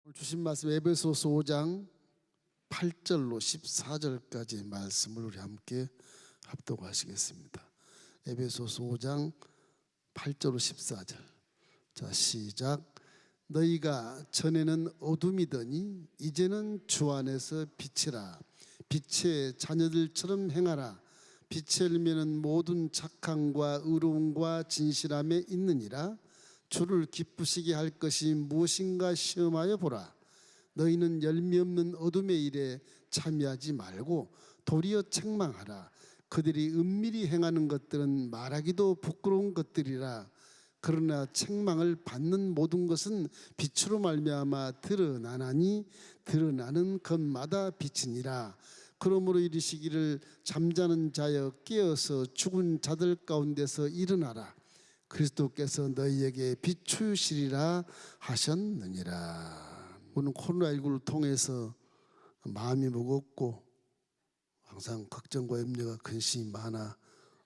오늘 주신 말씀 에베소서 5장 8절로 14절까지의 말씀을 우리 함께 합독하시겠습니다. 에베소서 5장 8절로 14절. 자, 시작. 너희가 전에는 어둠이더니 이제는 주 안에서 빛이라. 빛의 자녀들처럼 행하라. 빛의 열매는 모든 착함과 의로움과 진실함에 있느니라. 주를 기쁘시게 할 것이 무엇인가 시험하여 보라. 너희는 열매 없는 어둠의 일에 참여하지 말고 도리어 책망하라. 그들이 은밀히 행하는 것들은 말하기도 부끄러운 것들이라. 그러나 책망을 받는 모든 것은 빛으로 말미암아 드러나나니 드러나는 것마다 빛이니라. 그러므로 이르시기를 잠자는 자여 깨어서 죽은 자들 가운데서 일어나라. 그리스도께서 너희에게 비추시리라 하셨느니라. 오늘 코로나19를 통해서 마음이 무겁고 항상 걱정과 염려가 근심이 많아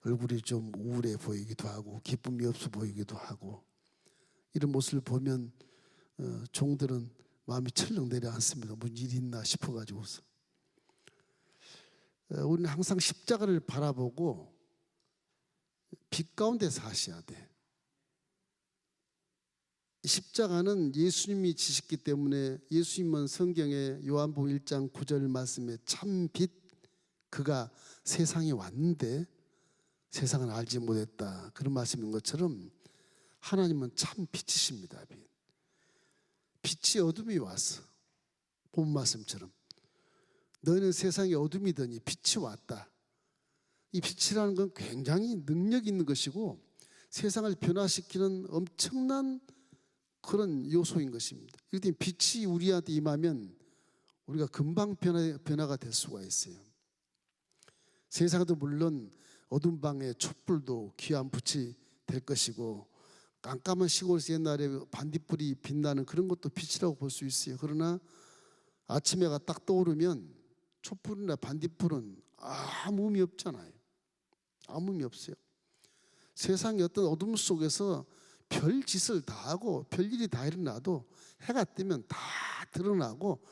얼굴이 좀 우울해 보이기도 하고 기쁨이 없어 보이기도 하고, 이런 모습을 보면 종들은 마음이 철렁 내려앉습니다. 무슨 일이 있나 싶어가지고서. 우리는 항상 십자가를 바라보고 빛 가운데 사셔야 돼. 십자가는 예수님이 지셨기 때문에, 예수님은 성경에 요한복음 1장 9절 말씀에 참 빛, 그가 세상에 왔는데 세상은 알지 못했다, 그런 말씀인 것처럼 하나님은 참 빛이십니다. 빛이 어둠이 왔어. 본 말씀처럼 너희는 세상에 어둠이더니 빛이 왔다. 이 빛이라는 건 굉장히 능력 있는 것이고 세상을 변화시키는 엄청난 그런 요소인 것입니다. 이럴 때 빛이 우리한테 임하면 우리가 금방 변화가 될 수가 있어요. 세상에도 물론 어두운 방에 촛불도 귀한 빛이 될 것이고, 깜깜한 시골에서 옛날에 반딧불이 빛나는 그런 것도 빛이라고 볼 수 있어요. 그러나 아침 해가 딱 떠오르면 촛불이나 반딧불은 아무 의미 없잖아요. 아무 의미 없어요. 세상의 어떤 어둠 속에서 별 짓을 다 하고 별일이 다 일어나도 해가 뜨면 다 드러나고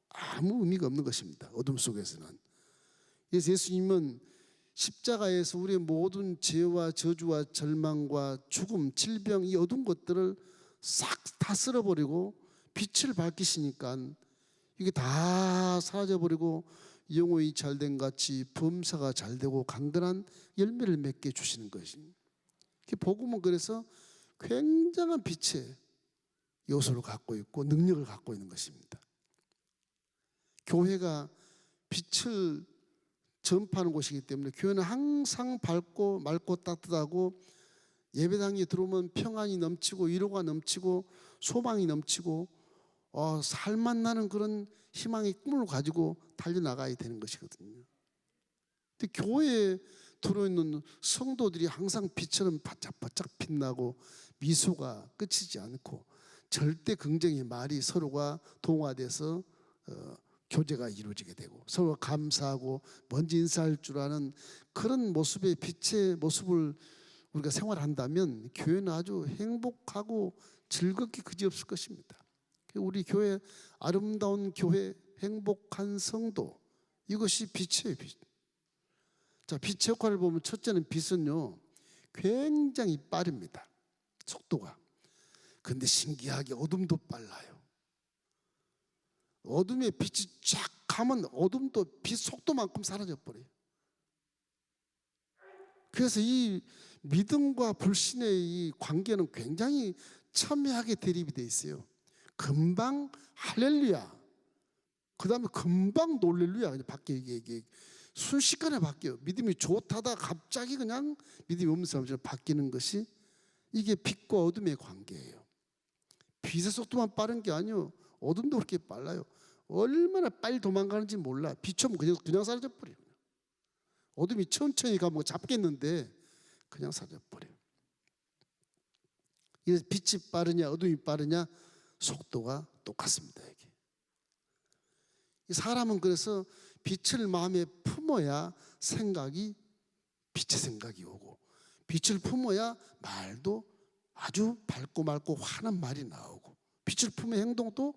아무 의미가 없는 것입니다. 어둠 속에서는. 그래서 예수님은 십자가에서 우리의 모든 죄와 저주와 절망과 죽음, 질병, 이 어두운 것들을 싹 다 쓸어버리고 빛을 밝히시니까 이게 다 사라져버리고 영혼이 잘된 같이 범사가 잘되고 강건한 열매를 맺게 해주시는 것입니다. 복음은 그래서 굉장한 빛의 요소를 갖고 있고 능력을 갖고 있는 것입니다. 교회가 빛을 전파하는 곳이기 때문에 교회는 항상 밝고 맑고 따뜻하고 예배당에 들어오면 평안이 넘치고 위로가 넘치고 소망이 넘치고 살맛 나는 그런 희망의 꿈을 가지고 달려나가야 되는 것이거든요. 근데 교회에 들어있는 성도들이 항상 빛처럼 바짝바짝 빛나고 미소가 끝이지 않고 절대 긍정의 말이 서로가 동화돼서 교제가 이루어지게 되고 서로 감사하고 먼저 인사할 줄 아는 그런 모습의 빛의 모습을 우리가 생활한다면 교회는 아주 행복하고 즐겁게 그지없을 것입니다. 우리 교회, 아름다운 교회, 행복한 성도, 이것이 빛이에요. 빛. 자, 빛의 역할을 보면 첫째는 빛은요 굉장히 빠릅니다. 속도가. 근데 신기하게 어둠도 빨라요. 어둠에 빛이 쫙 가면 어둠도 빛 속도만큼 사라져 버려요. 그래서 이 믿음과 불신의 이 관계는 굉장히 첨예하게 대립이 되어 있어요. 금방 할렐루야, 그 다음에 금방 놀렐루야, 바뀌어. 이게 순식간에 바뀌어요. 믿음이 좋다다 갑자기 그냥 믿음이 없는 사람처럼 바뀌는 것이, 이게 빛과 어둠의 관계예요. 빛의 속도만 빠른 게 아니에요. 어둠도 그렇게 빨라요. 얼마나 빨리 도망가는지 몰라. 빛은 그냥 사라져 버려요. 어둠이 천천히 가면 잡겠는데 그냥 사라져 버려요. 그래서 빛이 빠르냐 어둠이 빠르냐 속도가 똑같습니다. 이게. 사람은 그래서 빛을 마음에 품어야 빛의 생각이 오고, 빛을 품어야 말도 아주 밝고 맑고 환한 말이 나오고, 빛을 품은 행동도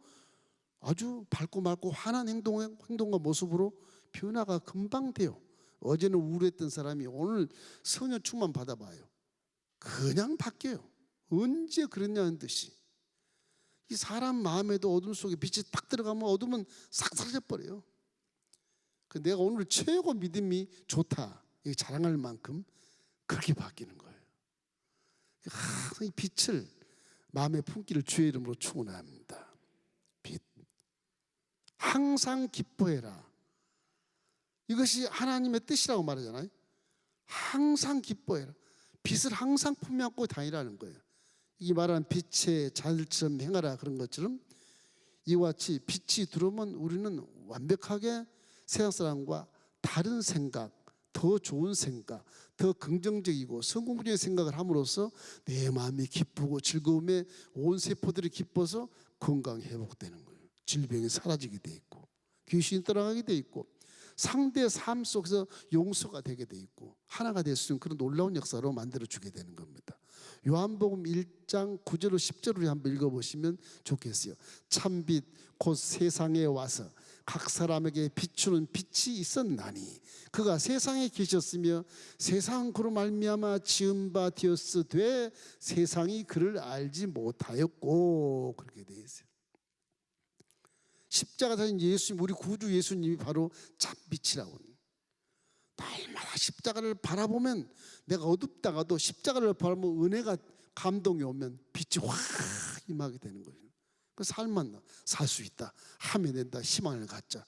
아주 밝고 맑고 환한 행동과 모습으로 변화가 금방 돼요. 어제는 우울했던 사람이 오늘 성령 충만 받아봐요. 그냥 바뀌어요. 언제 그랬냐는 듯이. 이 사람 마음에도 어둠 속에 빛이 딱 들어가면 어둠은 싹 사라져버려요. 내가 오늘 최고 믿음이 좋다 자랑할 만큼 그렇게 바뀌는 거예요. 항상 이 빛을 마음의 품기를 주의 이름으로 축원합니다. 빛, 항상 기뻐해라. 이것이 하나님의 뜻이라고 말하잖아요. 항상 기뻐해라. 빛을 항상 품에 안고 다니라는 거예요. 이 말하는 빛의 자들처럼 행하라 그런 것처럼 이와 같이 빛이 들어오면 우리는 완벽하게 세상 사람과 다른 생각, 더 좋은 생각, 더 긍정적이고 성공적인 생각을 함으로써 내 마음이 기쁘고 즐거움에 온 세포들이 기뻐서 건강이 회복되는 거예요. 질병이 사라지게 돼 있고 귀신이 떠나가게 돼 있고 상대의 삶 속에서 용서가 되게 돼 있고 하나가 될 수 있는 그런 놀라운 역사로 만들어주게 되는 겁니다. 요한복음 1장 9절로 10절을 한번 읽어보시면 좋겠어요. 참빛 곧 세상에 와서 각 사람에게 비추는 빛이 있었나니 그가 세상에 계셨으며 세상 그로 말미암아 지은 바 되었으되 세상이 그를 알지 못하였고 그렇게 되어 있어요. 십자가 다신 예수님, 우리 구주 예수님이 바로 참빛이라고. 날마다 십자가를 바라보면 내가 어둡다가도 십자가를 바라보면 은혜가 감동이 오면 빛이 확 임하게 되는 거예요. 그 삶만 살 수 있다, 하면 된다, 희망을 갖자.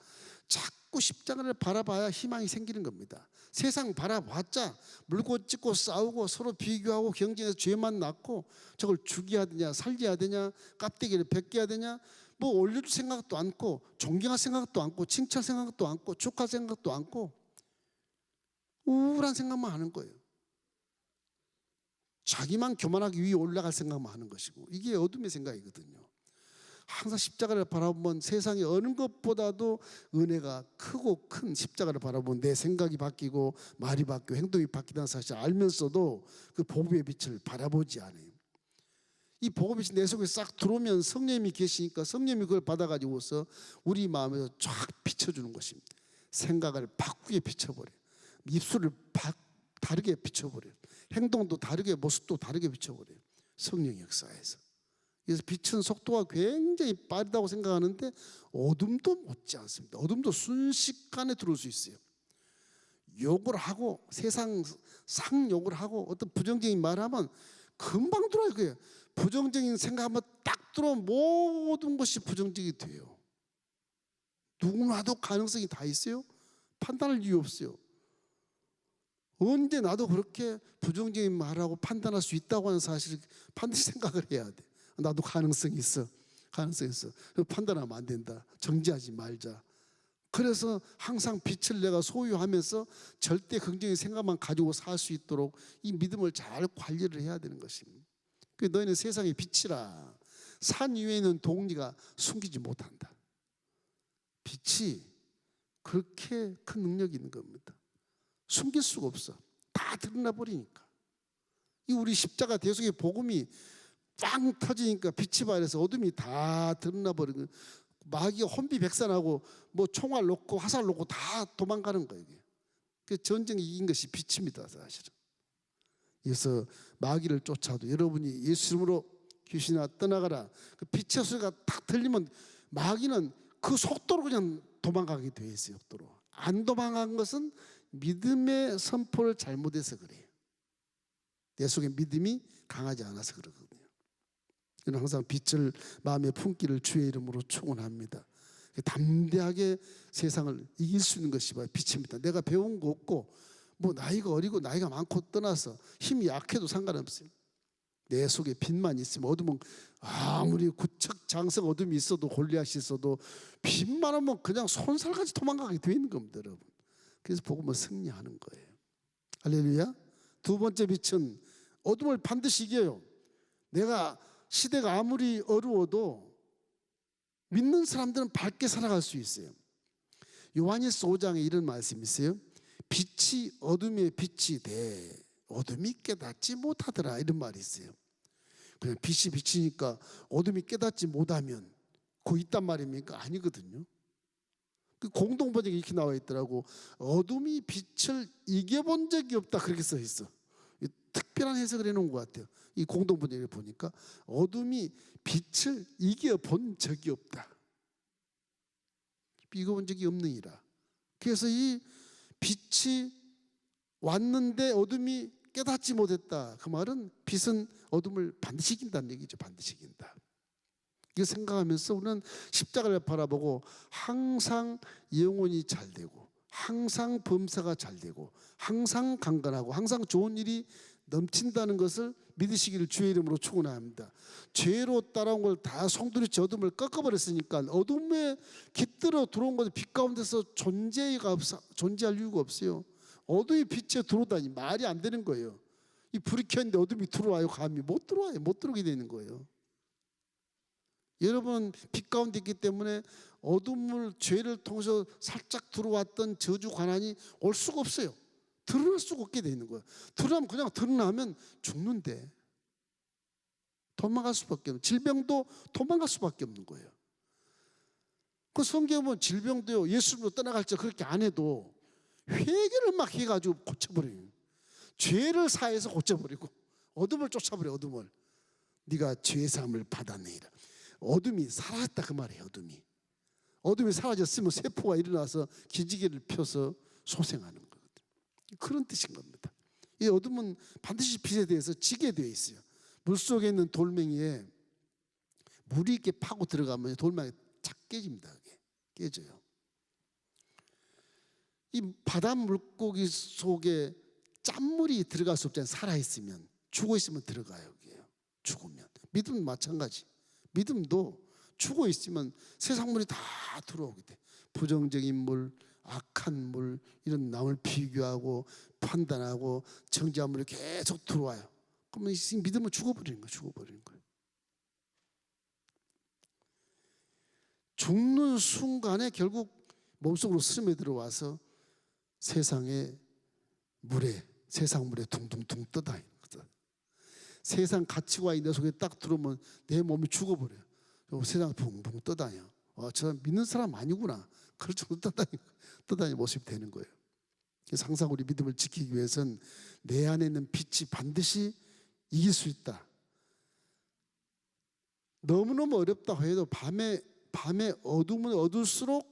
자꾸 십자가를 바라봐야 희망이 생기는 겁니다. 세상 바라봤자 물고 찢고 싸우고 서로 비교하고 경쟁해서 죄만 낳고 저걸 죽여야 되냐 살려야 되냐 깝대기를 벗겨야 되냐 뭐 올려줄 생각도 않고 존경할 생각도 않고 칭찬 생각도 않고 축하 생각도 않고 우울한 생각만 하는 거예요. 자기만 교만하게 위에 올라갈 생각만 하는 것이고 이게 어둠의 생각이거든요. 항상 십자가를 바라보면 세상에 어느 것보다도 은혜가 크고 큰 십자가를 바라보면 내 생각이 바뀌고 말이 바뀌고 행동이 바뀌다는 사실을 알면서도 그 복음의 빛을 바라보지 않아요. 이 복음의 빛이 내 속에 싹 들어오면 성령님이 계시니까 성령님이 그걸 받아가지고서 우리 마음에서 쫙 비춰주는 것입니다. 생각을 바꾸게 비춰버려요. 입술을 다르게 비춰버려요. 행동도 다르게 모습도 다르게 비춰버려요. 성령 역사에서. 그래서 빛은 속도가 굉장히 빠르다고 생각하는데 어둠도 못지 않습니다. 어둠도 순식간에 들어올 수 있어요. 욕을 하고 세상 상욕을 하고 어떤 부정적인 말을 하면 금방 들어와요. 그게 부정적인 생각하면 딱 들어오면 모든 것이 부정적이 돼요. 누구나도 가능성이 다 있어요. 판단할 이유 없어요. 언제 나도 그렇게 부정적인 말하고 판단할 수 있다고 하는 사실을 반드시 생각을 해야 돼. 나도 가능성이 있어. 가능성이 있어. 판단하면 안 된다. 정지하지 말자. 그래서 항상 빛을 내가 소유하면서 절대 긍정적인 생각만 가지고 살 수 있도록 이 믿음을 잘 관리를 해야 되는 것입니다. 너희는 세상의 빛이라. 산 위에 있는 동리가 숨기지 못한다. 빛이 그렇게 큰 능력이 있는 겁니다. 숨길 수가 없어. 다 드러나 버리니까. 이 우리 십자가 대속의 복음이 빵 터지니까 빛이 발해서 어둠이 다 드러나 버리는 거예요. 마귀가 혼비백산하고 뭐 총알 놓고 화살 놓고 다 도망가는 거예요. 그 전쟁에 이긴 것이 빛입니다, 사실은. 그래서 마귀를 쫓아도 여러분이 예수 이름으로 귀신아 떠나가라. 그 빛의 소리가 딱 들리면 마귀는 그 속도로 그냥 도망가게 돼 있어요. 속도로. 안 도망간 것은 믿음의 선포를 잘못해서 그래요. 내 속에 믿음이 강하지 않아서 그러거든요. 저는 항상 빛을 마음에 품기를 주의 이름으로 축원합니다. 담대하게 세상을 이길 수 있는 것이 바로 빛입니다. 내가 배운 거 없고 뭐 나이가 어리고 나이가 많고 떠나서 힘이 약해도 상관없어요. 내 속에 빛만 있으면 어둠은 아무리 구척장성 어둠이 있어도 골리앗이 있어도 빛만 오면 그냥 손살같이 도망가게 되어 있는 겁니다, 여러분. 그래서 복음은 승리하는 거예요. 할렐루야. 두 번째 빛은 어둠을 반드시 이겨요. 내가 시대가 아무리 어려워도 믿는 사람들은 밝게 살아갈 수 있어요. 요한일서 5장에 이런 말씀이 있어요. 빛이 어둠의 빛이 돼 어둠이 깨닫지 못하더라, 이런 말이 있어요. 그냥 빛이 비치니까 어둠이 깨닫지 못하면 그 있단 말입니까? 아니거든요. 그 공동번역에 이렇게 나와 있더라고. 어둠이 빛을 이겨본 적이 없다, 그렇게 써 있어. 특별한 해석을 해놓은 것 같아요. 이 공동번역을 보니까 어둠이 빛을 이겨본 적이 없다. 이겨본 적이 없느니라. 그래서 이 빛이 왔는데 어둠이 깨닫지 못했다. 그 말은 빛은 어둠을 반드시 이긴다는 얘기죠. 반드시 이긴다. 이거 생각하면서 우리는 십자가를 바라보고 항상 영혼이 잘 되고, 항상 범사가 잘 되고, 항상 강건하고, 항상 좋은 일이 넘친다는 것을 믿으시기를 주의 이름으로 축원합니다. 죄로 따라온 걸 다 송두리째 어둠을 꺾어버렸으니까 어둠에 깃들어 들어온 것은 빛 가운데서 존재할 이유가 없어요. 어둠이 빛에 들어오다니 말이 안 되는 거예요. 이 불이 켰는데 어둠이 들어와요? 감히 못 들어와요. 못 들어오게 되는 거예요. 여러분, 빛 가운데 있기 때문에 어둠을, 죄를 통해서 살짝 들어왔던 저주 관한이 올 수가 없어요. 드러날 수가 없게 되는 거예요. 드러나면 그냥 드러나면 죽는데 도망갈 수밖에 없는, 질병도 도망갈 수밖에 없는 거예요. 그 성경에 보면 질병도요, 예수님으로 떠나갈 때 그렇게 안 해도 회개를 막 해가지고 고쳐버려요. 죄를 사해서 고쳐버리고 어둠을 쫓아버려. 어둠을 네가 죄사함을 받았느니라. 어둠이 사라졌다 그 말이에요. 어둠이 사라졌으면 세포가 일어나서 기지개를 펴서 소생하는 거거든요. 그런 뜻인 겁니다. 이 어둠은 반드시 빛에 대해서 지게 되어 있어요. 물속에 있는 돌멩이에 물이 이렇게 파고 들어가면 돌멩이 착 깨집니다. 깨져요. 이 바다 물고기 속에 짠물이 들어갈 수 없잖아요. 살아있으면. 죽어있으면 들어가요. 죽으면. 믿음은 마찬가지. 믿음도 죽어있으면 세상 물이 다 들어오게 돼. 부정적인 물, 악한 물, 이런 남을 비교하고 판단하고 정죄한 물이 계속 들어와요. 그러면 이 믿음은 죽어버리는 거예요. 죽는 순간에 결국 몸속으로 스며 들어와서 세상 물에 둥둥둥 떠다니는 거죠. 세상 가치와 내 속에 딱 들어오면 내 몸이 죽어버려요. 세상 붕붕 떠다녀. 저 믿는 사람 아니구나. 그럴 정도 떠다니는 모습이 되는 거예요. 그래서 항상 우리 믿음을 지키기 위해서는 내 안에 있는 빛이 반드시 이길 수 있다. 너무너무 어렵다 해도 밤에 어둠은 어둘수록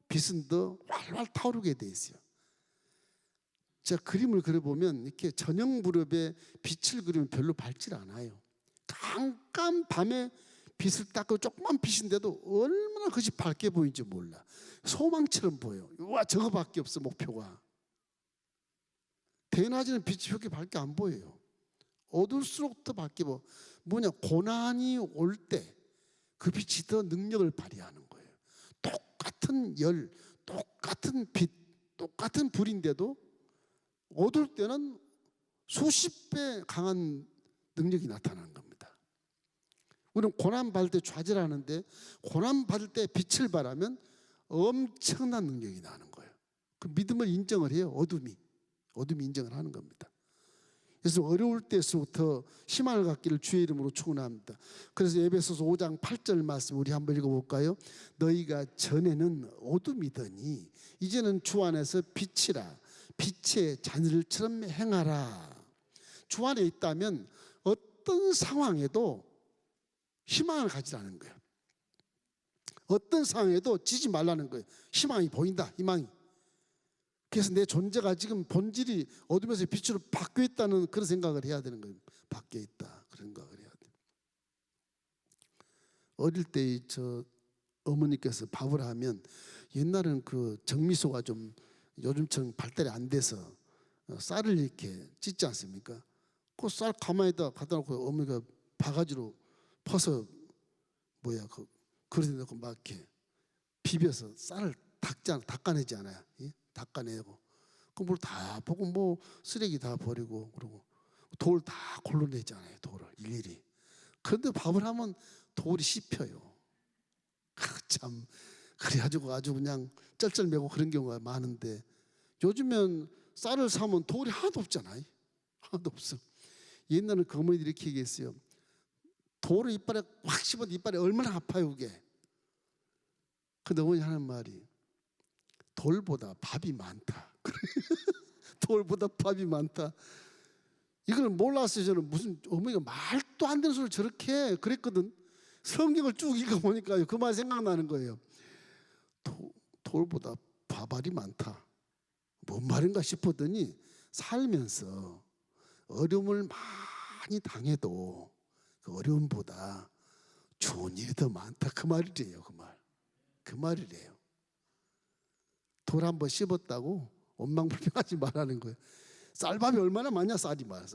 빛은 더 활활 타오르게 돼 있어요. 제가 그림을 그려보면 이렇게 저녁 무렵에 빛을 그리면 별로 밝질 않아요. 깜깜 밤에 빛을 닦고 조그만 빛인데도 얼마나 그것이 밝게 보이는지 몰라. 소망처럼 보여요. 와, 저거밖에 없어. 목표가. 대낮에는 빛이 그렇게 밝게 안 보여요. 어둘수록 더 밝게 보여. 뭐냐, 고난이 올 때 그 빛이 더 능력을 발휘하는 거예요. 똑같은 열, 똑같은 빛, 똑같은 불인데도 어두울 때는 수십 배 강한 능력이 나타나는 겁니다. 우리는 고난받을 때 좌절하는데 고난받을 때 빛을 발하면 엄청난 능력이 나는 거예요. 그 믿음을 인정을 해요. 어둠이 인정을 하는 겁니다. 그래서 어려울 때일수록 더 희망을 갖기를 주의 이름으로 축원합니다. 그래서 에베소서 5장 8절 말씀 우리 한번 읽어볼까요? 너희가 전에는 어둠이더니 이제는 주 안에서 빛이라. 빛의 자녀들처럼 행하라. 주 안에 있다면 어떤 상황에도 희망을 가지라는 거예요. 어떤 상황에도 지지 말라는 거예요. 희망이 보인다. 희망이. 그래서 내 존재가 지금 본질이 어둠에서 빛으로 바뀌어 있다는 그런 생각을 해야 되는 거예요. 바뀌어 있다. 그런 생각을 해야 돼요. 어릴 때 저 어머니께서 밥을 하면 옛날에는 그 정미소가 좀 요즘처럼 발달이 안 돼서 쌀을 이렇게 찢지 않습니까? 그 쌀 가마에다 갖다 놓고 어머니가 바가지로 퍼서 그 그릇에 넣고 막 이렇게 비벼서 쌀을 닦아내지 않아요. 예? 닦아내고 그 물 다 보고 뭐 쓰레기 다 버리고 그러고 돌 다 골라내잖아요. 돌을 일일이. 그런데 밥을 하면 돌이 씹혀요. 참 그래가지고 아주 그냥 쩔쩔매고 그런 경우가 많은데 요즘엔 쌀을 사면 돌이 하나도 없잖아요. 하나도 없어. 옛날에는 그 어머니들이 이렇게 얘기했어요. 돌을 이빨에 확 씹어도 이빨이 얼마나 아파요 그게. 근데 어머니 하는 말이 돌보다 밥이 많다. 돌보다 밥이 많다. 이걸 몰랐어요. 저는 무슨 어머니가 말도 안 되는 소리를 저렇게 그랬거든. 성경을 쭉 읽어보니까 그 말 생각나는 거예요. 돌보다 밥알이 많다. 뭔 말인가 싶었더니 살면서 어려움을 많이 당해도 그 어려움보다 좋은 일이 더 많다. 그 말이래요. 그 말이래요. 돌 한번 씹었다고 원망불평하지 말라는 거예요. 쌀밥이 얼마나 많냐. 쌀이 많아.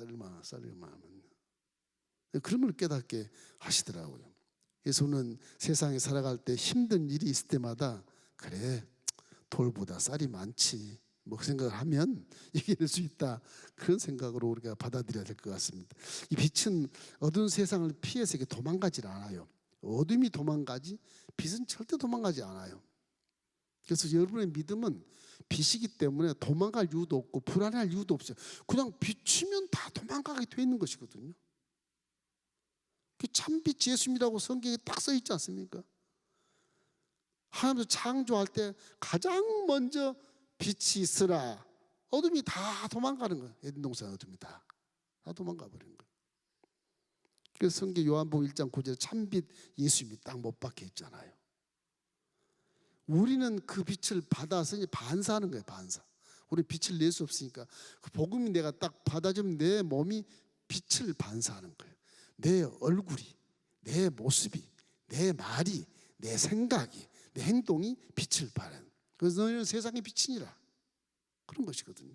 그런 걸 깨닫게 하시더라고요. 그래서 저는 세상에 살아갈 때 힘든 일이 있을 때마다 그래 돌보다 쌀이 많지 뭐 그 생각을 하면 이겨낼 수 있다. 그런 생각으로 우리가 받아들여야 될 것 같습니다. 이 빛은 어두운 세상을 피해서 이렇게 도망가질 않아요. 어둠이 도망가지 빛은 절대 도망가지 않아요. 그래서 여러분의 믿음은 빛이기 때문에 도망갈 이유도 없고 불안할 이유도 없어요. 그냥 비추면 다 도망가게 돼 있는 것이거든요. 참빛 예수님이라고 성경에 딱 써 있지 않습니까? 하나님도 창조할 때 가장 먼저 빛이 있으라. 어둠이 다 도망가는 거예요. 에덴 동산 어둠이 다 도망가 버리는 거예요. 그래서 성경 요한복음 1장 9절에 참빛 예수님이 딱 못 박혀 있잖아요. 우리는 그 빛을 받아서 이제 반사하는 거예요. 반사. 우리 빛을 낼 수 없으니까 그 복음이 내가 딱 받아주면 내 몸이 빛을 반사하는 거예요. 내 얼굴이, 내 모습이, 내 말이, 내 생각이, 내 행동이 빛을 발하는. 그래서 너희는 세상의 빛이니라. 그런 것이거든요.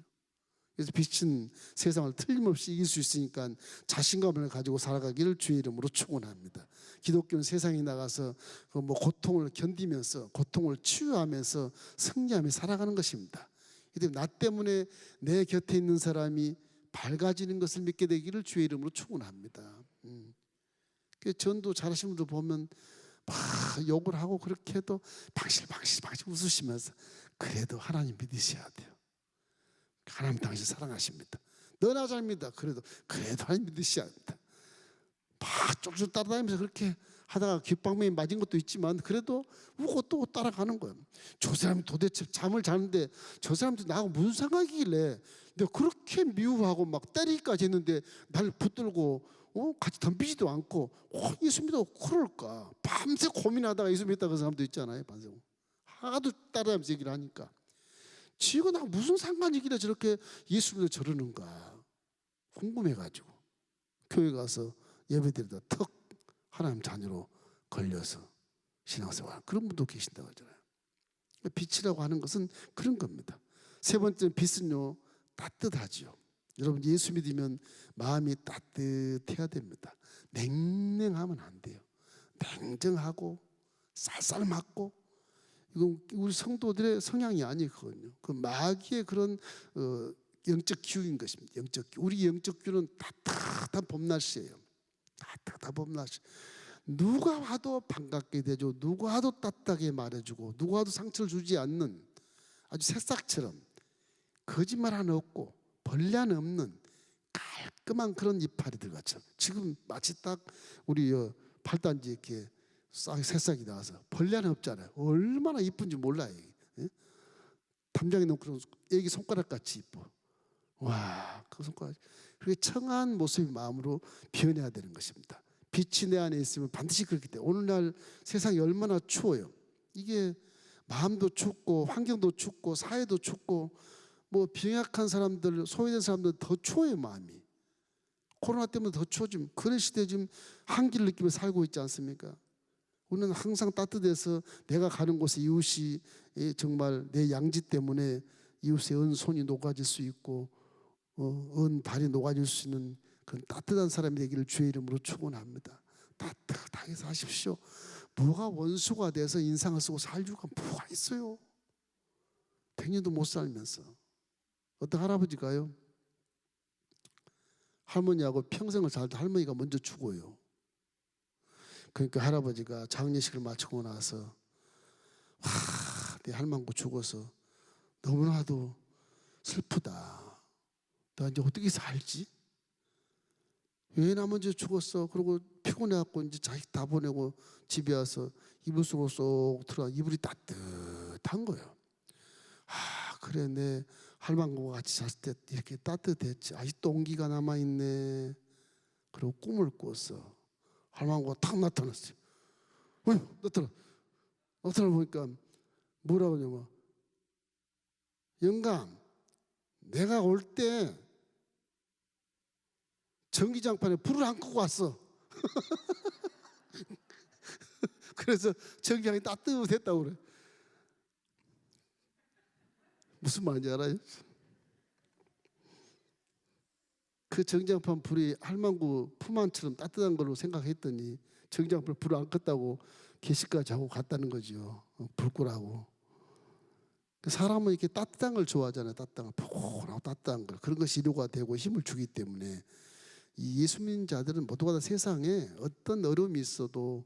그래서 빛은 세상을 틀림없이 이길 수 있으니까 자신감을 가지고 살아가기를 주의 이름으로 축원합니다. 기독교는 세상에 나가서 뭐 고통을 견디면서 고통을 치유하면서 승리하며 살아가는 것입니다. 나 때문에 내 곁에 있는 사람이 밝아지는 것을 믿게 되기를 주의 이름으로 축원합니다. 전도 잘하시는 분들 보면 막 욕을 하고 그렇게 해도 방실 웃으시면서 그래도 하나님 믿으셔야 돼요. 하나님 당신 사랑하십니다. 너나 잘 믿어. 그래도 하나님 믿으셔야 합니다. 막 쫄쫄 따라다니면서 그렇게 하다가 귓방망이 맞은 것도 있지만 그래도 우고 또 따라가는 거예요. 저 사람이 도대체 잠을 자는데 저 사람도 나하고 무슨 상관이길래 내가 그렇게 미워하고 막 때리기까지 했는데 날 붙들고 같이 덤비지도 않고 예수 믿어 그럴까. 밤새 고민하다가 예수 믿다고 사람도 있잖아요. 밤새 하도 따라다니면서 얘기를 하니까 지가 나 무슨 상관이길래 저렇게 예수 믿어 저러는가 궁금해가지고 교회 가서 예배드리다 턱 하나님 자녀로 걸려서 신앙생활 그런 분도 계신다고 하잖아요. 빛이라고 하는 것은 그런 겁니다. 세 번째는 빛은요 따뜻하지요. 여러분 예수 믿으면 마음이 따뜻해야 됩니다. 냉랭하면 안 돼요. 냉정하고 쌀쌀맞고 이건 우리 성도들의 성향이 아니거든요. 그 마귀의 그런 영적 기운인 것입니다. 영적 기운. 우리 영적 기운은 따뜻한 봄날씨예요. 따뜻한 봄날씨. 누가 와도 반갑게 대줘. 누가 와도 따뜻하게 말해주고 누가 와도 상처를 주지 않는 아주 새싹처럼 거짓말 하나 없고 벌레 하나 없는 깔끔한 그런 이파리들 같죠. 지금 마치 딱 우리 팔단지 이렇게 새싹이 나와서 벌레 하나 없잖아요. 얼마나 이쁜지 몰라요. 예? 담장에 놓고 애기 손가락 같이 이뻐. 와, 그 손가락. 그렇게 청한 모습의 마음으로 변해야 되는 것입니다. 빛이 내 안에 있으면 반드시 그렇기 때문에 오늘날 세상이 얼마나 추워요. 이게 마음도 춥고 환경도 춥고 사회도 춥고 뭐 병약한 사람들 소외된 사람들 더 추워요. 마음이 코로나 때문에 더 추워지면 그런 시대에 지금 한기를 느끼며 살고 있지 않습니까? 우리는 항상 따뜻해서 내가 가는 곳에 이웃이 정말 내 양지 때문에 이웃의 은손이 녹아질 수 있고 은발이 녹아질 수 있는 그런 따뜻한 사람이 되기를 주의 이름으로 축원합니다. 따뜻하게 사십시오. 뭐가 원수가 돼서 인상을 쓰고 살 이유가 뭐가 있어요? 100년도 못 살면서 어떤 할아버지가요 할머니하고 평생을 살다 할머니가 먼저 죽어요. 그러니까 할아버지가 장례식을 마치고 나서 내 할망구 죽어서 너무나도 슬프다. 나 이제 어떻게 살지? 왜 나 먼저 죽었어? 그리고 피곤해갖고 이제 자식 다 보내고 집에 와서 이불 속으로 쏙 들어가 이불이 따뜻한 거예요. 아, 그래, 내 할망구가 같이 잤을 때 이렇게 따뜻했지. 아직도 온기가 남아있네. 그리고 꿈을 꿨어. 할망구가 탁 나타났어요. 나타나 보니까 뭐라고 하냐면, 영감, 내가 올 때 전기장판에 불을 안 끄고 왔어. 그래서 전기장이 따뜻했다고 그래. 무슨 말인지 알아요? 그 전기장판 불이 할망구 품 안처럼 따뜻한 걸로 생각했더니 전기장판 불을 안 껐다고 게시까지 하고 갔다는 거죠. 불 끄라고. 사람은 이렇게 따뜻한 걸 좋아하잖아요. 따뜻한 걸, 포근하고 따뜻한 걸. 그런 것이 위로가 되고 힘을 주기 때문에 이 예수 믿는 자들은 모두가 다 세상에 어떤 어려움이 있어도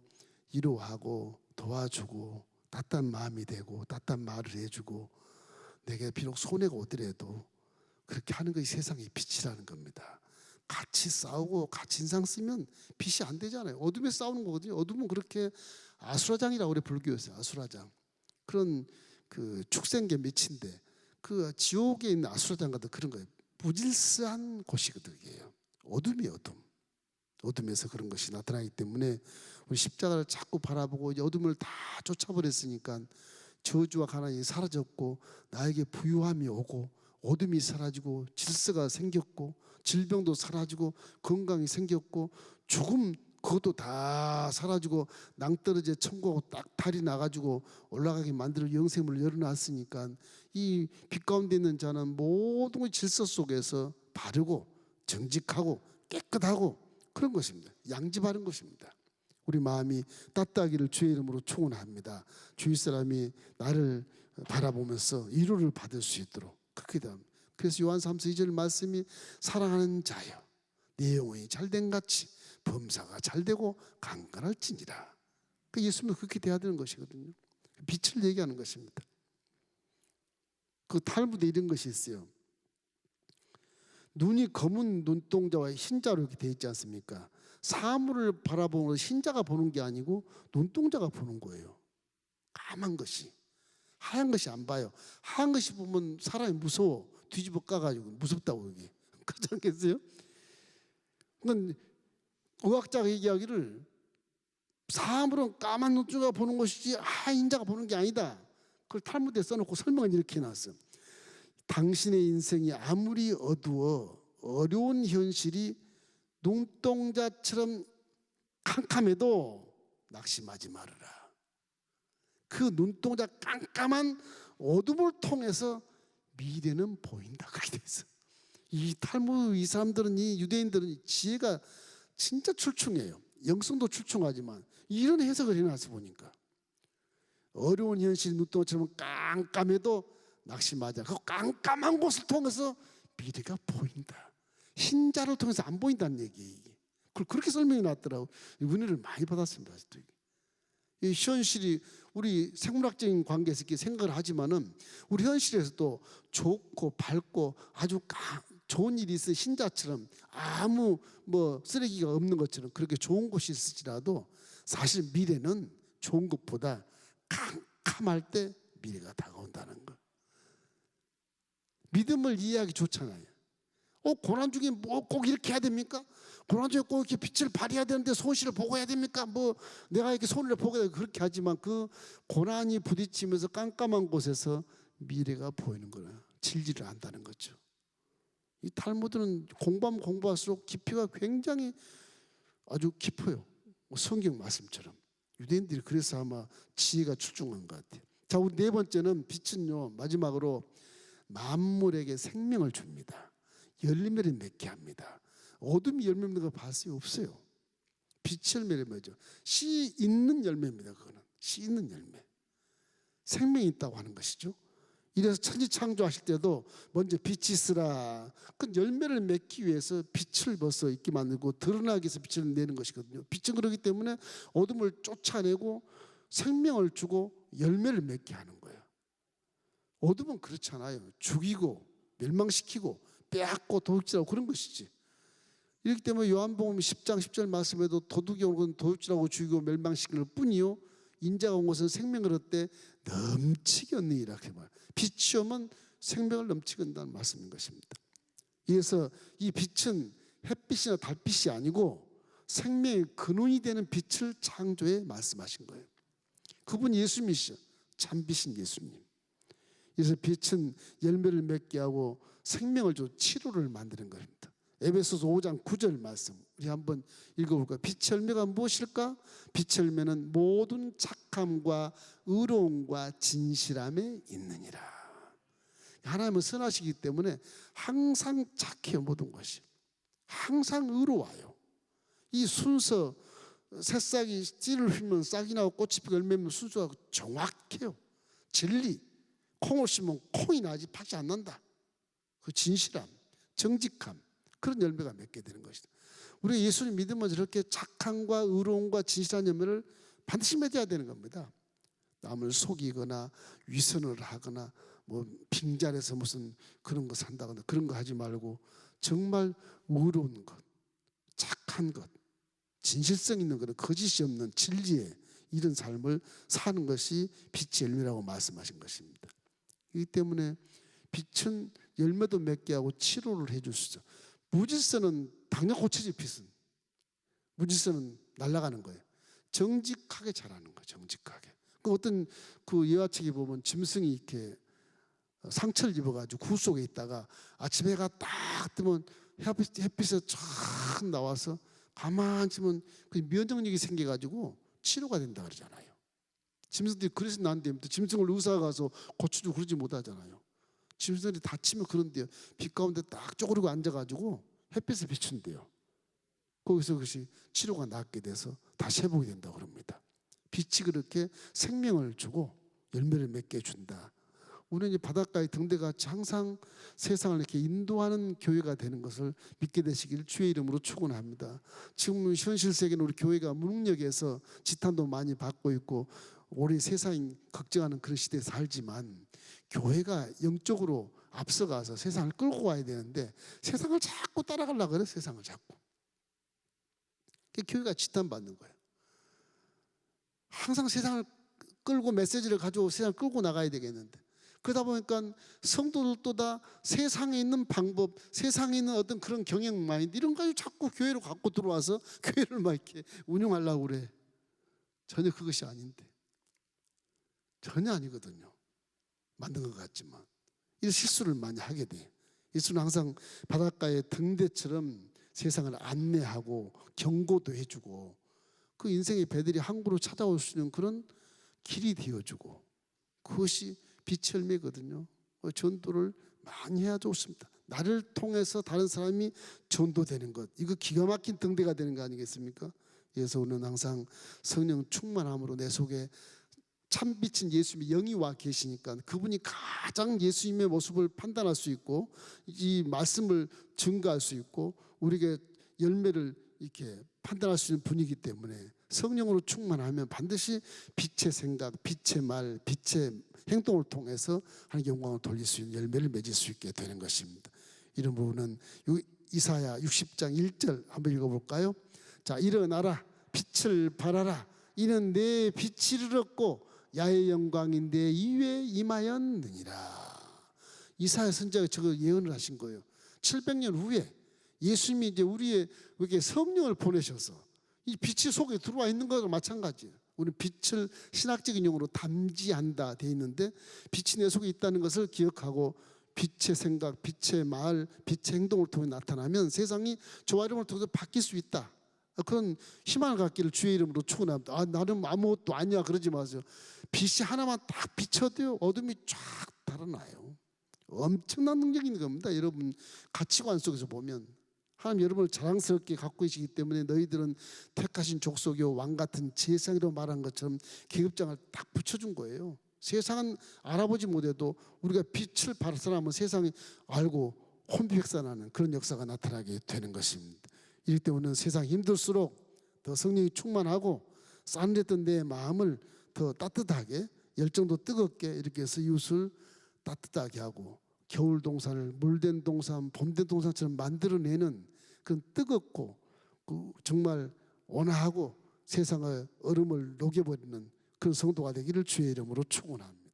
위로하고 도와주고 따뜻한 마음이 되고 따뜻한 말을 해주고 내게 비록 손해가 오더라도 그렇게 하는 것이 세상의 빛이라는 겁니다. 같이 싸우고 같이 인상 쓰면 빛이 안 되잖아요. 어둠에 싸우는 거거든요. 어둠은 그렇게 아수라장이라고 그래, 불교에서. 아수라장. 그런 그 축생계 밑인데 그 지옥에 있는 아수라장 같은 그런 거예요. 무질서한 곳이거든요. 어둠이 어둠. 어둠에서 그런 것이 나타나기 때문에 우리 십자가를 자꾸 바라보고 어둠을 다 쫓아버렸으니까 저주와 가난이 사라졌고 나에게 부유함이 오고 어둠이 사라지고 질서가 생겼고 질병도 사라지고 건강이 생겼고 죽음 그것도 다 사라지고 낭떠러지에 천국하고 딱 달이 나가지고 올라가게 만들어 영생을 열어놨으니까 이 빛 가운데 있는 자는 모든 질서 속에서 바르고 정직하고 깨끗하고 그런 것입니다. 양지바른 것입니다. 우리 마음이 따뜻하기를 주의 이름으로 축원합니다. 주위 사람이 나를 바라보면서 위로를 받을 수 있도록 그렇게 됩니다. 그래서 요한 3서 2절 말씀이 사랑하는 자여 내 영혼이 잘된 같이 범사가 잘되고 강건할지니라. 그 예수님은 그렇게 돼야 되는 것이거든요. 빛을 얘기하는 것입니다. 그 탈무드에 이런 것이 있어요. 눈이 검은 눈동자와 흰자로 이렇게 되어 있지 않습니까? 사물을 바라보는 흰자가 보는 게 아니고 눈동자가 보는 거예요. 까만 것이. 하얀 것이 안 봐요. 하얀 것이 보면 사람이 무서워. 뒤집어 까가지고 무섭다고 여기. 그렇지 않겠어요? 그건 의학자가 얘기하기를 사물은 까만 눈동자가 보는 것이지 하얀 자가 보는 게 아니다. 그걸 탈무드에 써놓고 설명을 이렇게 해놨어. 당신의 인생이 아무리 어두워 어려운 현실이 눈동자처럼 캄캄해도 낙심하지 말아라. 그 눈동자 깜깜한 어둠을 통해서 미래는 보인다. 그렇게 돼 있어. 이 탈무드 이 사람들은 이 유대인들은 지혜가 진짜 출중해요. 영성도 출중하지만 이런 해석을 해놨어 보니까 어려운 현실 눈동자처럼 깜깜해도 낙심하지 않고 그 깜깜한 곳을 통해서 미래가 보인다. 흰자를 통해서 안 보인다는 얘기. 그걸 그렇게 설명이 났더라고. 은혜를 많이 받았습니다. 이 현실이 우리 생물학적인 관계에서 이렇게 생각을 하지만은 우리 현실에서도 좋고 밝고 아주 좋은 일이 있어 흰자처럼 아무 뭐 쓰레기가 없는 것처럼 그렇게 좋은 곳이 있을지라도 사실 미래는 좋은 것보다 캄캄할 때 미래가 다가온다는 거. 믿음을 이해하기 좋잖아요. 고난 중에 뭐 꼭 이렇게 해야 됩니까? 고난 중에 꼭 이렇게 빛을 발해야 되는데 손실을 보고 해야 됩니까? 뭐 내가 이렇게 손해를 보고 해야 그렇게 하지만 그 고난이 부딪히면서 깜깜한 곳에서 미래가 보이는 거예요. 진리를 안다는 거죠. 이 탈무드는 공부하면 공부할수록 깊이가 굉장히 아주 깊어요. 성경 말씀처럼. 유대인들이 그래서 아마 지혜가 출중한 것 같아요. 자, 우리 네 번째는 빛은요 마지막으로 만물에게 생명을 줍니다. 열매를 맺게 합니다. 어둠이 열매 맺는 거 봤어요? 없어요. 빛이 열매를 맺죠. 씨 있는 열매입니다. 그거는 씨 있는 열매. 생명이 있다고 하는 것이죠. 이래서 천지 창조하실 때도 먼저 빛이 있으라. 그 열매를 맺기 위해서 빛을 벌써 있게 만들고 드러나기 위해서 빛을 내는 것이거든요. 빛은 그렇기 때문에 어둠을 쫓아내고 생명을 주고 열매를 맺게 하는 거예요. 어둠은 그렇잖아요. 죽이고 멸망시키고 빼앗고 도둑질하고 그런 것이지. 이렇기 때문에 요한복음 10장 10절 말씀에도 도둑이 온 것은 도둑질하고 죽이고 멸망시킬 뿐이요 인자가 온 것은 생명을 얻되 넘치게 얻느니라. 빛이 오면 생명을 넘치게 얻는다는 말씀인 것입니다. 그래서 이 빛은 햇빛이나 달빛이 아니고 생명의 근원이 되는 빛을 창조해 말씀하신 거예요. 그분이 예수님이시죠. 참빛인 예수님. 그래서 빛은 열매를 맺게 하고 생명을 줘 치료를 만드는 겁니다. 에베소서 5장 9절 말씀 우리 한번 읽어볼까요? 빛의 열매가 무엇일까? 빛의 열매는 모든 착함과 의로움과 진실함에 있느니라. 하나님은 선하시기 때문에 항상 착해요. 모든 것이 항상 의로워요. 이 순서 새싹이 씨를 휘면 싹이 나고 꽃이 피고 열매면 순서가 정확해요. 진리 콩을 심으면 콩이 나지 팥이 안 난다. 그 진실함 정직함 그런 열매가 맺게 되는 것이다. 우리 예수님 믿으면 저렇게 착함과 의로움과 진실한 열매를 반드시 맺어야 되는 겁니다. 남을 속이거나 위선을 하거나 뭐 빙자해서 무슨 그런 거 산다거나 그런 거 하지 말고 정말 의로운 것, 착한 것, 진실성 있는 것, 거짓이 없는 진리의 이런 삶을 사는 것이 빛의 열매라고 말씀하신 것입니다. 이기 때문에 빛은 열매도 맺게 하고 치료를 해줄 수 있어. 무질서는 당장 고쳐질 빛은 무질서는 날아가는 거예요. 정직하게 자라는 거예요. 정직하게. 그 어떤 그 예화책에 보면 짐승이 이렇게 상처를 입어가지고 구 속에 있다가 아침에 해가 딱 뜨면 햇빛에 쫙 나와서 가만히 있으면 그 면역력이 생겨가지고 치료가 된다 그러잖아요. 짐승들이 그래서 난데요. 짐승을 의사가 가서 고쳐주고 그러지 못하잖아요. 짐승들이 다치면 그런데요. 빛 가운데 딱 쪼그리고 앉아가지고 햇빛에 비춘대요. 거기서 그것이 치료가 낫게 돼서 다시 회복이 된다고 그럽니다. 빛이 그렇게 생명을 주고 열매를 맺게 준다. 우리는 이제 바닷가의 등대같이 항상 세상을 이렇게 인도하는 교회가 되는 것을 믿게 되시길 주의 이름으로 축원합니다. 지금 현실 세계는 우리 교회가 무능력에서 지탄도 많이 받고 있고 우리 세상이 걱정하는 그런 시대에 살지만 교회가 영적으로 앞서가서 세상을 끌고 가야 되는데 세상을 자꾸 따라가려고 그래. 세상을 자꾸. 교회가 지탄받는 거예요. 항상 세상을 끌고 메시지를 가지고 세상을 끌고 나가야 되겠는데 그러다 보니까 성도들도 다 세상에 있는 방법, 세상에 있는 어떤 그런 경영 마인드 이런 거 가지고 자꾸 교회로 갖고 들어와서 교회를 막 이렇게 운영하려고 그래. 전혀 그것이 아닌데. 전혀 아니거든요. 만든 것 같지만. 이런 실수를 많이 하게 돼. 예수는 항상 바닷가의 등대처럼 세상을 안내하고 경고도 해주고 그 인생의 배들이 항구로 찾아올 수 있는 그런 길이 되어주고 그것이 빛의 열매거든요. 전도를 많이 해야 좋습니다. 나를 통해서 다른 사람이 전도되는 것 이거 기가 막힌 등대가 되는 거 아니겠습니까? 그래서 우리는 항상 성령 충만함으로 내 속에 참빛인 예수님이 영이 와 계시니까 그분이 가장 예수님의 모습을 판단할 수 있고 이 말씀을 증거할 수 있고 우리에게 열매를 이렇게 판단할 수 있는 분이기 때문에 성령으로 충만하면 반드시 빛의 생각, 빛의 말, 빛의 행동을 통해서 하나님께 영광을 돌릴 수 있는 열매를 맺을 수 있게 되는 것입니다. 이런 부분은 이사야 60장 1절 한번 읽어볼까요? 자, 일어나라 빛을 발하라 이는 내 빛이 이르렀고 야의 영광인 내 이외에 임하였느니라. 이사야 선지자가 저거 예언을 하신 거예요. 700년 후에 예수님이 이제 우리의 이렇게 성령을 보내셔서 이 빛이 속에 들어와 있는 것과 마찬가지예요. 우리는 빛을 신학적인 용어로 담지한다 돼 있는데 빛이 내 속에 있다는 것을 기억하고 빛의 생각, 빛의 말, 빛의 행동을 통해 나타나면 세상이 저와 이름을 통해서 바뀔 수 있다. 그런 희망을 갖기를 주의 이름으로 축원합니다. 나는 아무것도 아니야 그러지 마세요. 빛이 하나만 딱 비춰도요 어둠이 쫙 달아나요. 엄청난 능력이 있는 겁니다. 여러분 가치관 속에서 보면 하나님 여러분을 자랑스럽게 갖고 계시기 때문에 너희들은 택하신 족속이요 왕같은 제사장이라고 말한 것처럼 계급장을 딱 붙여준 거예요. 세상은 알아보지 못해도 우리가 빛을 발산하면 세상이 알고 혼비백산하는 그런 역사가 나타나게 되는 것입니다. 이렇기 때문에 세상이 힘들수록 더 성령이 충만하고 싸늘했던 내 마음을 더 따뜻하게 열정도 뜨겁게 이렇게 해서 이웃을 따뜻하게 하고 겨울 동산을 물된 동산, 봄된 동산처럼 만들어내는 그런 뜨겁고 정말 온화하고 세상의 얼음을 녹여버리는 그런 성도가 되기를 주의 이름으로 축원합니다.